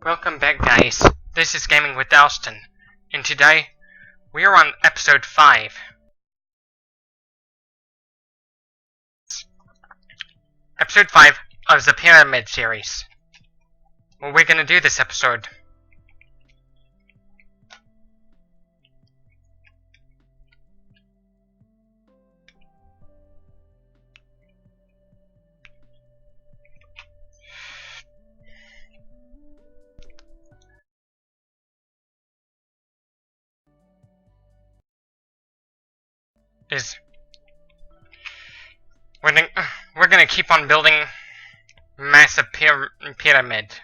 Welcome back, guys. This is Gaming with Dalston, and today we are on episode 5. Episode 5 of the Pyramid series. What we're gonna do this episode is we're gonna keep on building massive pyramid.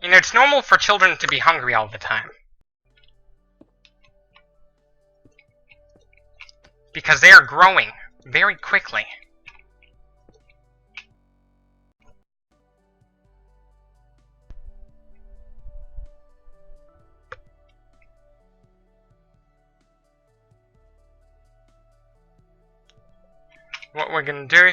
You know, it's normal for children to be hungry all the time. Because they are growing very quickly. What we're gonna do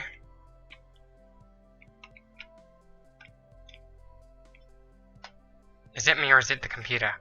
is it me or is it the computer?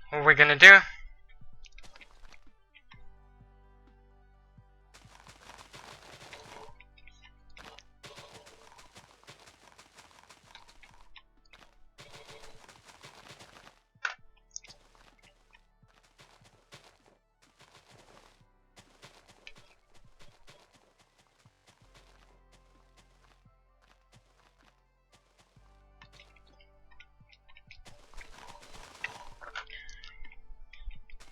What we're gonna do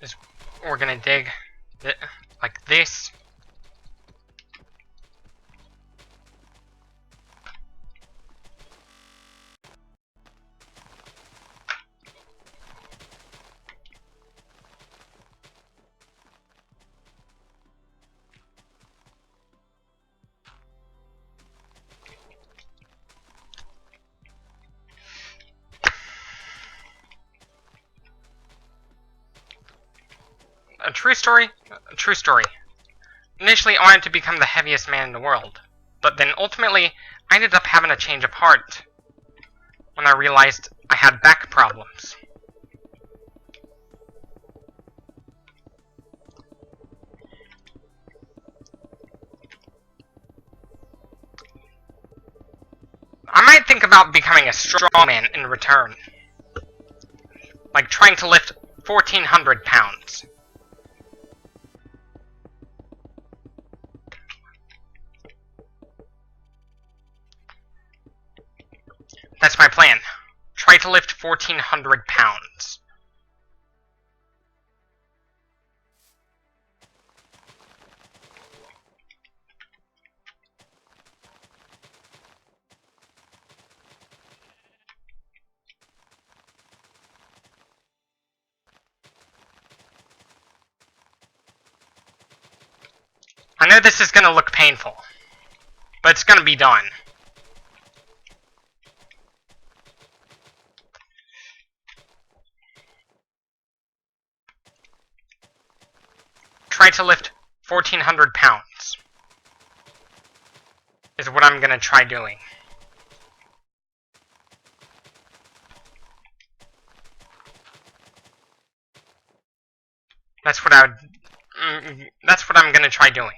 is we're gonna dig like this. A true story? A true story. Initially, I wanted to become the heaviest man in the world, but then ultimately, I ended up having a change of heart when I realized I had back problems. I might think about becoming a strongman in return. Like trying to lift 1,400 pounds. That's my plan. Try to lift 1,400 pounds. I know this is gonna look painful, but it's gonna be done. Try to lift 1,400 pounds is what I'm gonna try doing. That's what that's what I'm gonna try doing.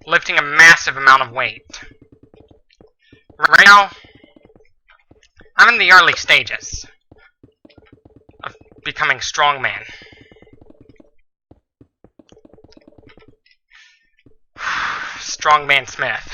Lifting a massive amount of weight. Right now, I'm in the early stages of becoming strongman. Strongman Smith.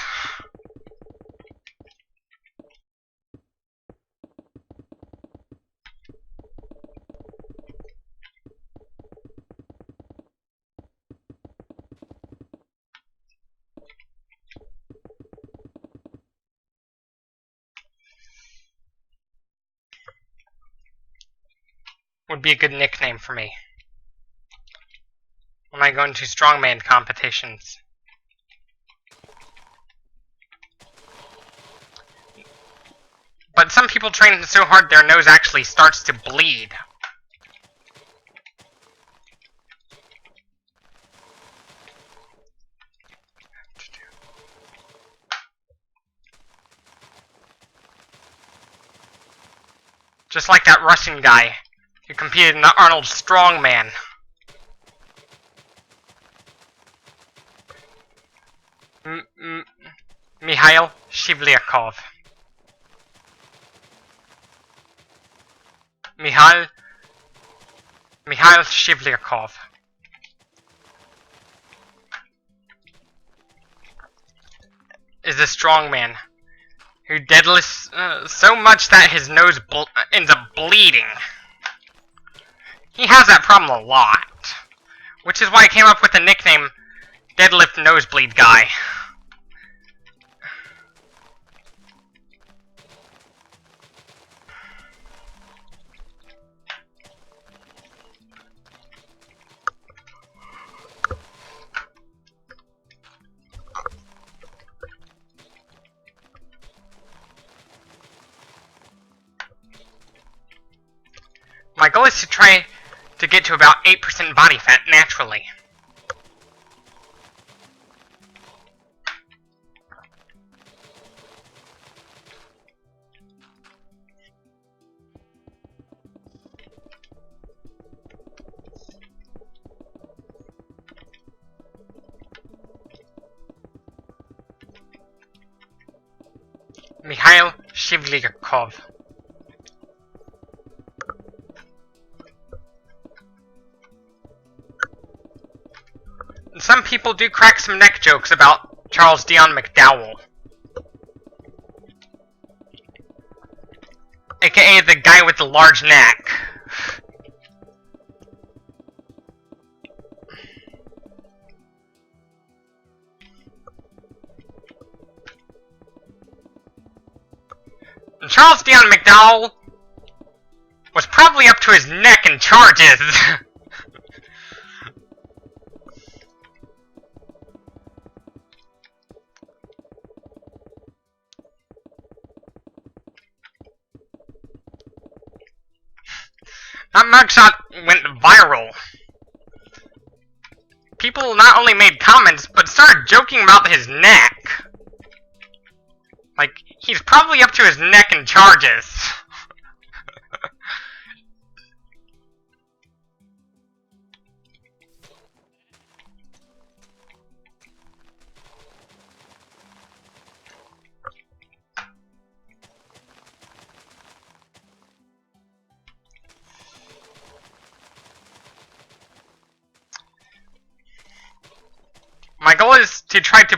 Would be a good nickname for me when I go into strongman competitions. But some people train so hard their nose actually starts to bleed. Just like that Russian guy who competed in the Arnold Strongman. Mikhail Shivlyakov. Mikhail Shivlyakov. Is a strongman who deadlifts so much that his nose ends up bleeding. He has that problem a lot, which is why I came up with the nickname Deadlift Nosebleed Guy. My goal is to try to get to about 8% body fat naturally. Mikhail Shivlyakov. Some people do crack some neck jokes about Charles Dion McDowell, aka the guy with the large neck. And Charles Dion McDowell was probably up to his neck in charges. That mugshot went viral. People not only made comments, but started joking about his neck. Like, he's probably up to his neck in charges. My goal is to try to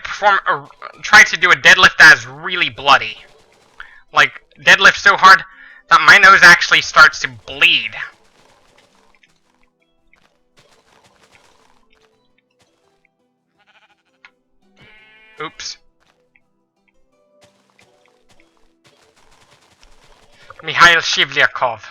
do a deadlift that is really bloody. Like, deadlift so hard that my nose actually starts to bleed. Oops. Mikhail Shivlyakov.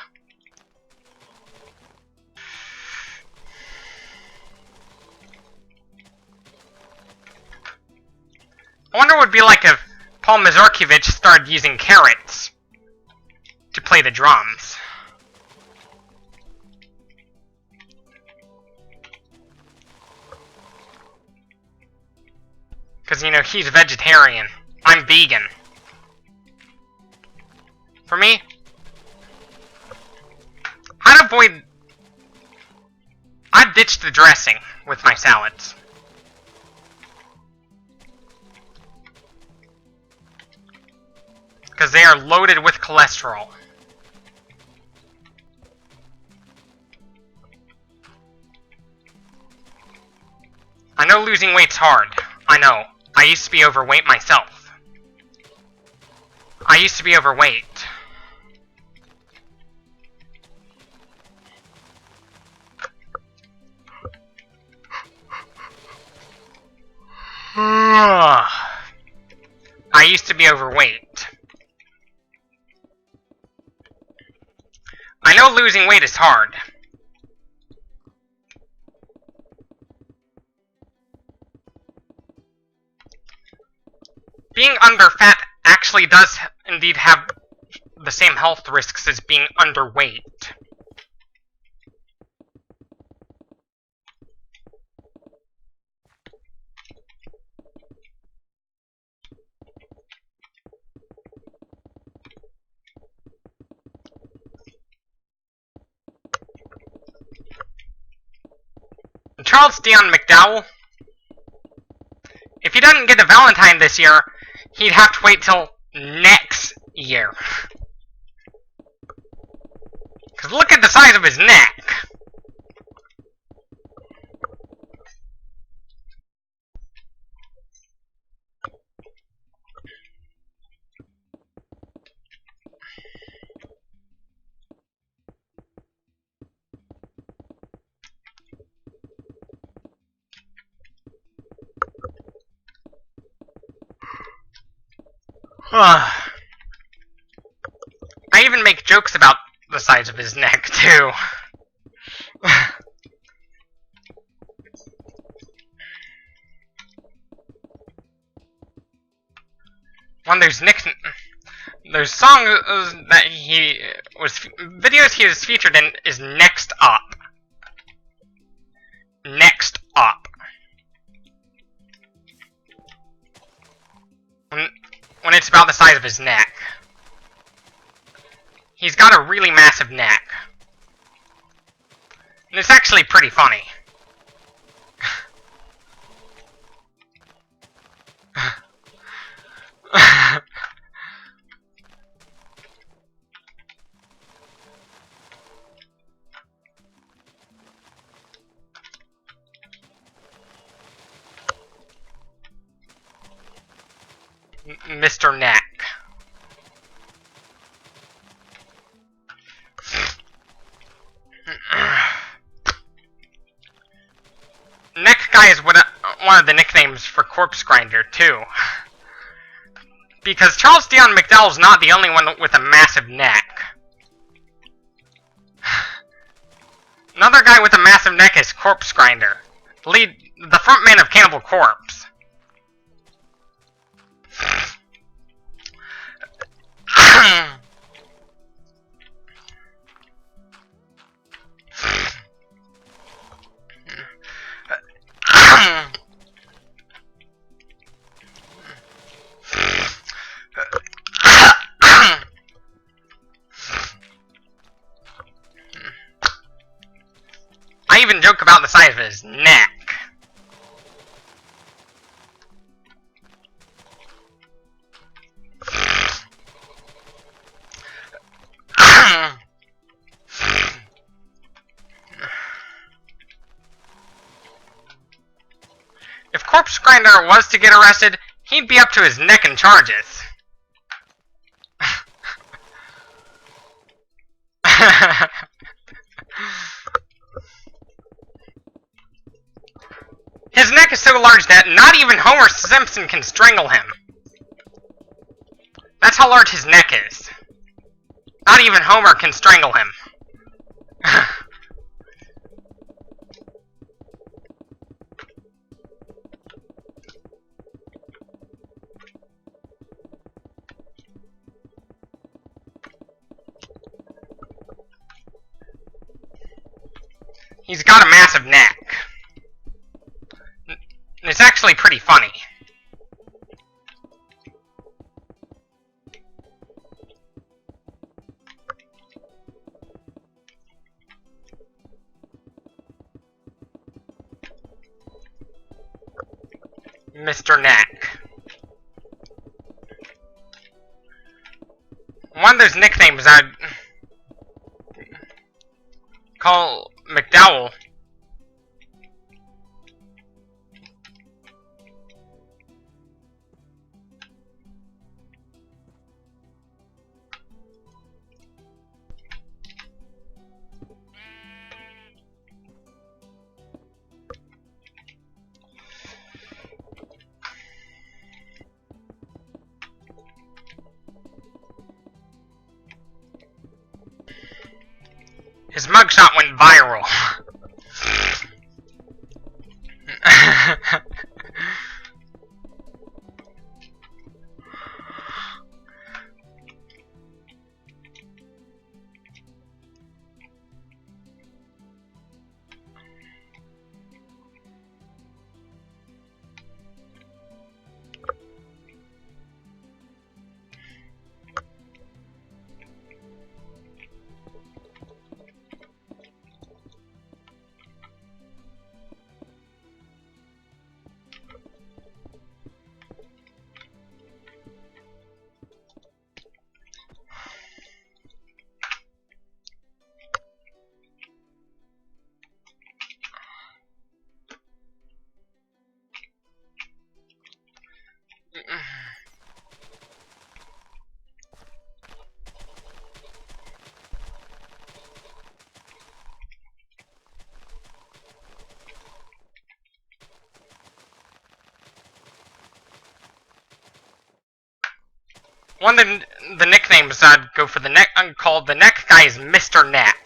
I wonder what it would be like if Paul Mazurkiewicz started using carrots to play the drums. Because, you know, he's vegetarian. I'm vegan. For me, I'd I've ditched the dressing with my salads. Because they are loaded with cholesterol. I know losing weight's hard. I know. I used to be overweight myself. I used to be overweight. I used to be overweight. I know losing weight is hard. Being under fat actually does indeed have the same health risks as being underweight. Charles Dion McDowell, if he doesn't get a Valentine this year, he'd have to wait till next year. Because look at the size of his neck. I even make jokes about the size of his neck, too. When there's songs that videos he was featured in is Next Up. Next Up. When it's about the size of his neck. He's got a really massive neck. And it's actually pretty funny. Mr. Neck. Neck Guy is one of the nicknames for Corpse Grinder, too. Because Charles Dion McDowell's not the only one with a massive neck. Another guy with a massive neck is Corpse Grinder, the frontman of Cannibal Corpse. I even joke about the size of his neck. If Corpse Grinder was to get arrested, he'd be up to his neck in charges. His neck is so large that not even Homer Simpson can strangle him. That's how large his neck is. Not even Homer can strangle him. He's got a massive neck. It's actually pretty funny. Mr. Neck. One of those nicknames I'd call McDowell. His mugshot went viral. One of the nicknames I'd go for the neck, called the neck guy is Mr. Neck.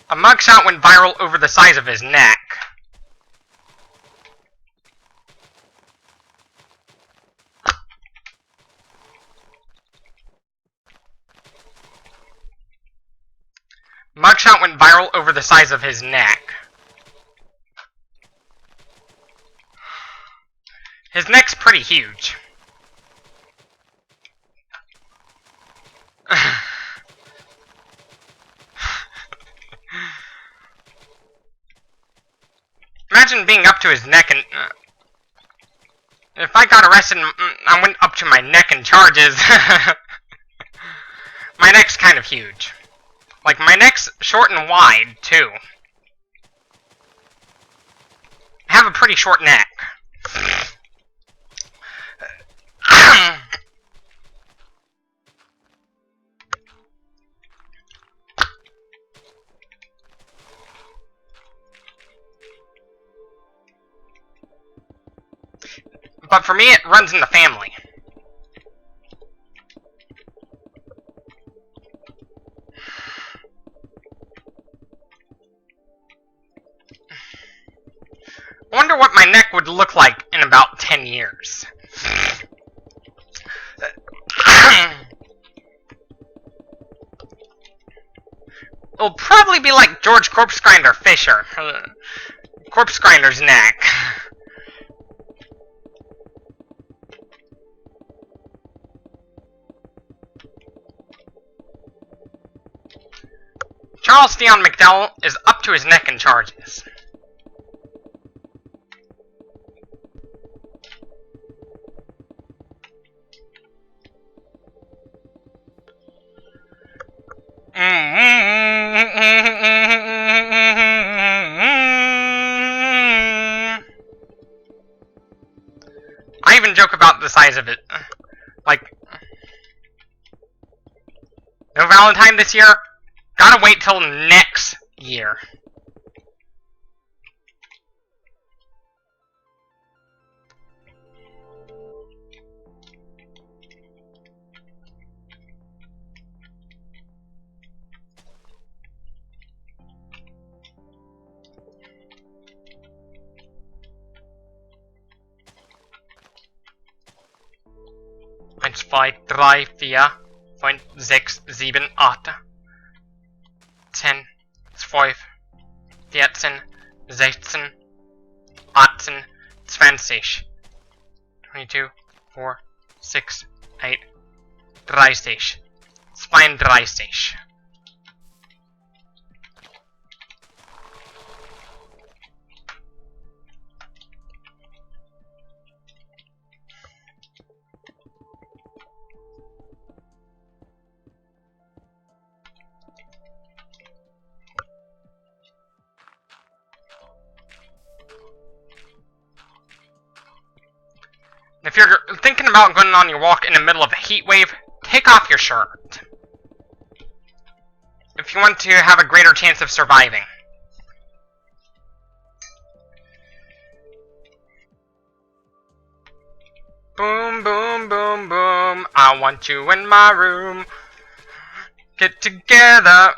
A mugshot went viral over the size of his neck. Mugshot went viral over the size of his neck. His neck's pretty huge. Imagine being up to his neck and... if I got arrested and I went up to my neck in charges... My neck's kind of huge. Like, my neck's short and wide, too. I have a pretty short neck. But for me, it runs in the family. I wonder what my neck would look like in about 10 years. It'll probably be like George Corpse Grinder Fisher. Corpse Grinder's neck. Charles Dion McDowell is up to his neck in charges. I even joke about the size of it. Like, no Valentine this year? Gotta wait till next year. Eins, zwei, drei, vier, 5, 6, 7, 8, 10, 12, 14, 16, 18, 20, 22, 4, 6, 8, Dreißig. Zweiunddreißig. If you're thinking about going on your walk in the middle of a heat wave, take off your shirt. If you want to have a greater chance of surviving. Boom, boom, boom, boom. I want you in my room. Get together.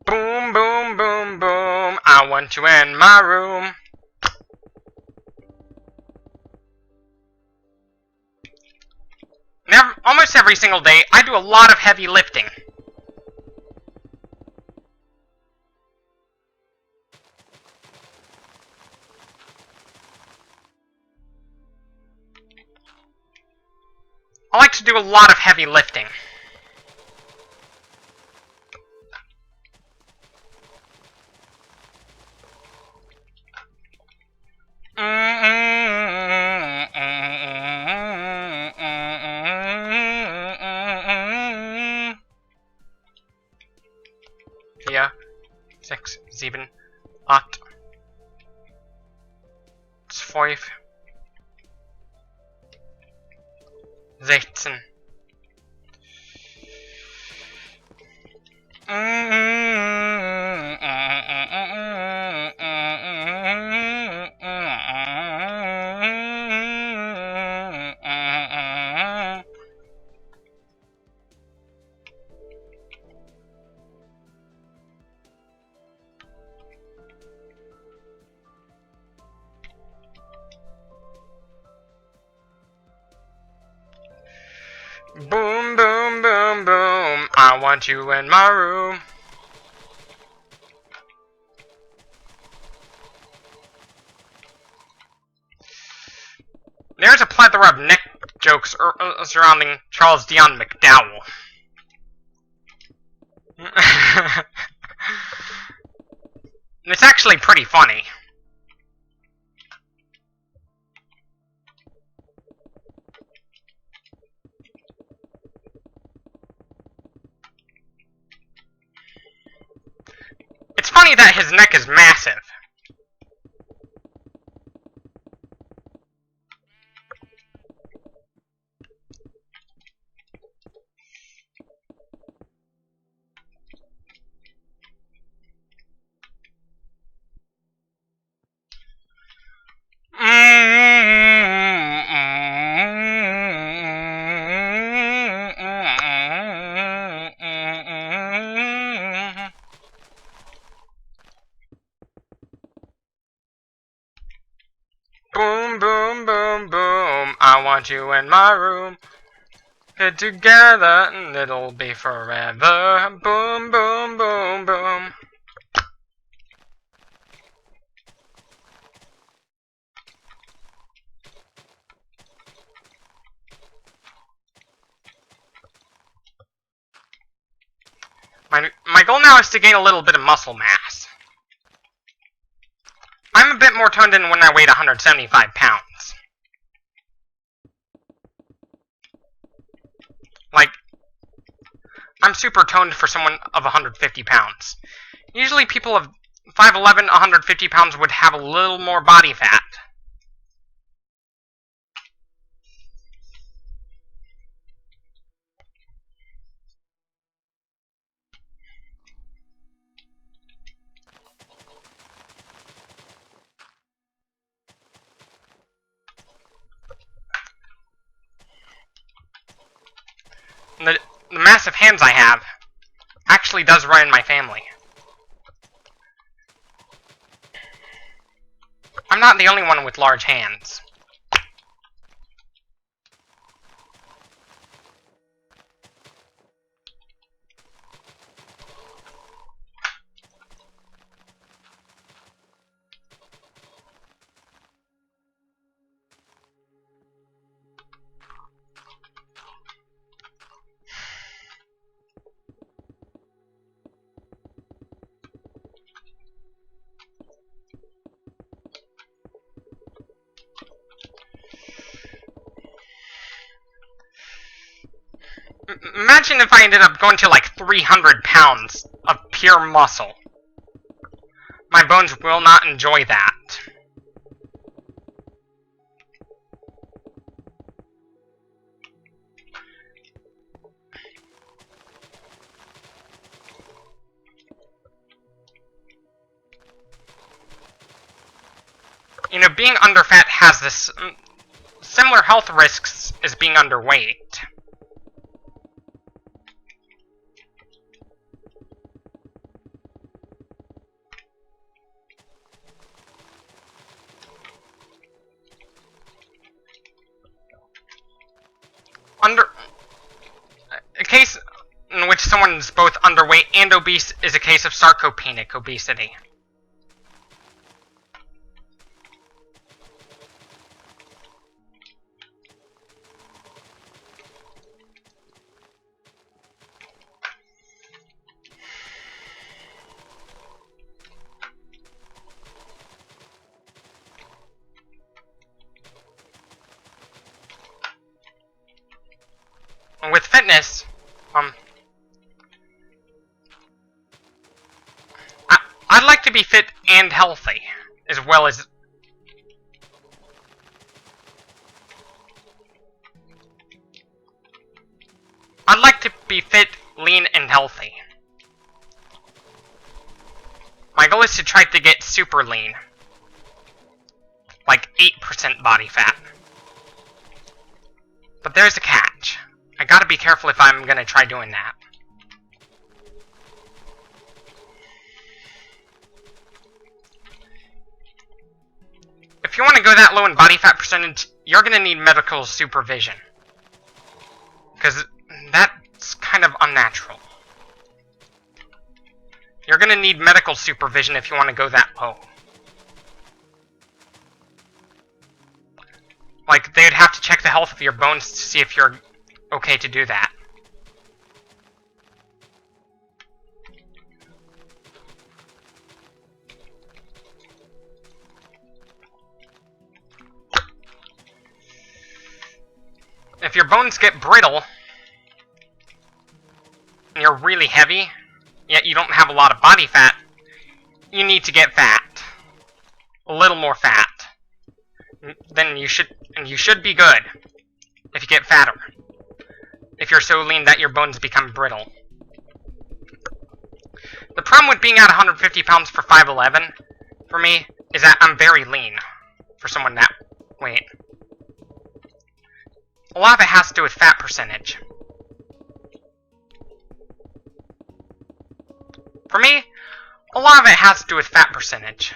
Boom, boom, boom, boom. I want you in my room. Almost every single day, I do a lot of heavy lifting. I like to do a lot of heavy lifting. Vier, sechs, sieben, acht, 12, 16. Boom, boom, boom, boom. I want you in my room. There's a plethora of neck jokes surrounding Charles Dion McDowell. It's actually pretty funny. It's funny that his neck is massive. Boom, boom, boom, boom. I want you in my room. Get together and it'll be forever. Boom, boom, boom, boom. My goal now is to gain a little bit of muscle mass. I'm a bit more toned in when I weighed 175 pounds. Like, I'm super toned for someone of 150 pounds. Usually people of 5'11", 150 pounds would have a little more body fat. The massive hands I have actually does run in my family. I'm not the only one with large hands. Imagine if I ended up going to like 300 pounds of pure muscle. My bones will not enjoy that. You know, being underfat has this similar health risks as being underweight. A case in which someone is both underweight and obese is a case of sarcopenic obesity. With fitness, I'd like to be fit and healthy, as well as... I'd like to be fit, lean, and healthy. My goal is to try to get super lean. Like 8% body fat. But there's a catch. I gotta be careful if I'm gonna try doing that. If you want to go that low in body fat percentage, you're gonna need medical supervision. Because that's kind of unnatural. You're gonna need medical supervision if you want to go that low. Like, they'd have to check the health of your bones to see if you're okay to do that. If your bones get brittle, and you're really heavy, yet you don't have a lot of body fat, you need to get fat. A little more fat. Then you should be good if you get fatter. If you're so lean that your bones become brittle. The problem with being at 150 pounds for 5'11", for me, is that I'm very lean for someone that weight. A lot of it has to do with fat percentage. For me, a lot of it has to do with fat percentage.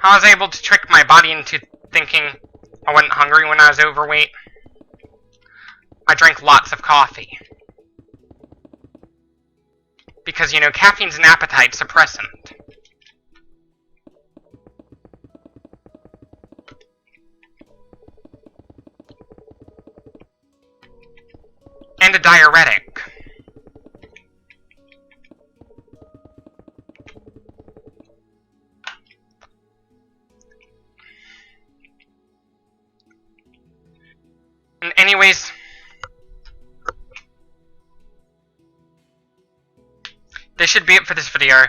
I was able to trick my body into thinking I wasn't hungry when I was overweight. I drank lots of coffee. Because, you know, caffeine's an appetite suppressant. And a diuretic. And anyways, this should be it for this video.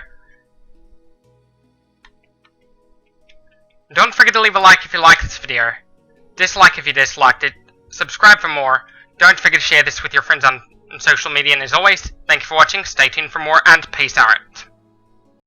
Don't forget to leave a like if you like this video, dislike if you disliked it, subscribe for more, don't forget to share this with your friends on social media, and as always, thank you for watching, stay tuned for more, and peace out.